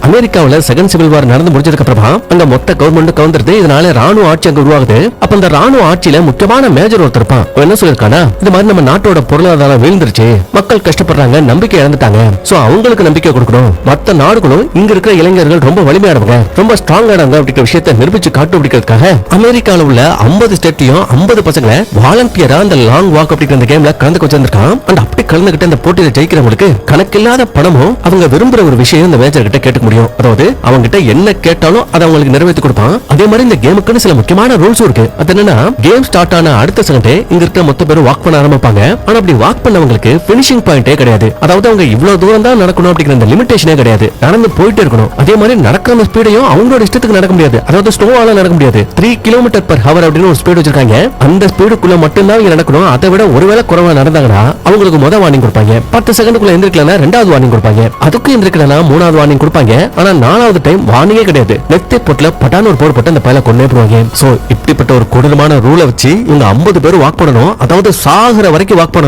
அமெரிக்காவுல second civil war நடந்து முடிஞ்சதுக்கு அப்புறமா அங்க மொத்த கவர்மெண்ட் கவுந்துருது. இதனால ராணுவ ஆட்சி அங்க உருவாகுது. அப்ப அந்த ராணுவ ஆட்சியில முக்கியமான மேஜர் ஒருத்தர் இருப்பான். என்ன சொல்லிருக்கானா, இந்த மாதிரி நம்ம நாட்டோட பொருளாதாரம் வீழ்ந்துருச்சு, மக்கள் கஷ்டப்படுறாங்க, நம்பிக்கை இழந்துட்டாங்க. சோ அவங்களுக்கு நம்பிக்கை கொடுக்கணும். மத்த நாடுகளும் இங்க இருக்கிற இளைஞர்கள் ரொம்ப வலிமையானவங்க, ரொம்ப ஸ்ட்ராங்கானவங்க அப்படிங்கிற விஷயத்தை நிரூபிச்சு காட்டுபிடிக்கிறதுக்காக அமெரிக்கால உள்ள 50 ஸ்டேட்லயும் 50 பசங்களை வாலண்டியரா அந்த லாங் வாக் அப்படிங்கிற அந்த கேம்ல கலந்து வச்சிருக்கான். அந்த அப்படி கலந்துகிட்டு அந்த போட்டியில ஜெயிக்கிறவங்களுக்கு கணக்கில்லாத பணமும் அவங்க விரும்புற ஒரு விஷயம் இந்த மேஜர் கிட்ட கேட்க முடியும். அதாவது அவங்க கிட்ட என்ன கேட்டாலும் அதை அவங்களுக்கு நிறைவேற்றி கொடுப்பான். அதே மாதிரி இந்த கேமுக்கு சில முக்கியமான ரூல்ஸ் இருக்கு. அது என்னன்னா, கேம் ஸ்டார்ட் ஆன அடுத்த செகண்டே இங்க இருக்கிற மொத்த பேரும் வாக் பண்ண ஆரம்பிப்பாங்க. ஆனா அப்படி வாக் பண்ணவங்களுக்கு பினிஷிங் பாயிண்டே கிடையாது. அதாவது அவங்க இவ்வளவு தூரம் தான் நடக்கணும் அப்படிங்கிற அந்த லிமிடேஷனே கிடையாது. நடந்து போயிட்டே இருக்கணும். அதே மாதிரி நடக்கிற ஸ்பீடையும் அவங்களோட இஷ்டத்துக்கு நடக்க முடியாது. அதாவது ஸ்லோவால நடக்க முடியாது. 3 km/h அப்படின்னு ஒரு ஸ்பீடு வச்சிருக்காங்க. அந்த ஸ்பீடுக்குள்ள மட்டும்தான் இங்க நடக்கணும். அதை விட ஒருவேளை குறைவா நடந்தாங்கன்னா அவங்களுக்கு முதல் வார்னிங் கொடுப்பாங்க. 10 செகண்டுக்குள்ள எந்திரிக்கலனா ரெண்டாவது வார்னிங் கொடுப்பாங்க. அதுக்கு எந்திரிக்கலனா மூணாவது வார்னிங் கொடுப்பாங்க. ஆனா நாலாவது டைம் வார்னிங்கே கிடையாது. நெத்தி போட்டுல பட்டான ஒரு போட்டு அந்த பையல கொன்னே போடுவாங்க. சோ இப்படிப்பட்ட ஒரு கொடூரமான ரூலை வச்சு இவங்க 50 பேர் வாக் பண்ணணும். அதாவது சாகுற வரைக்கும் வாக் பண்ணணும்.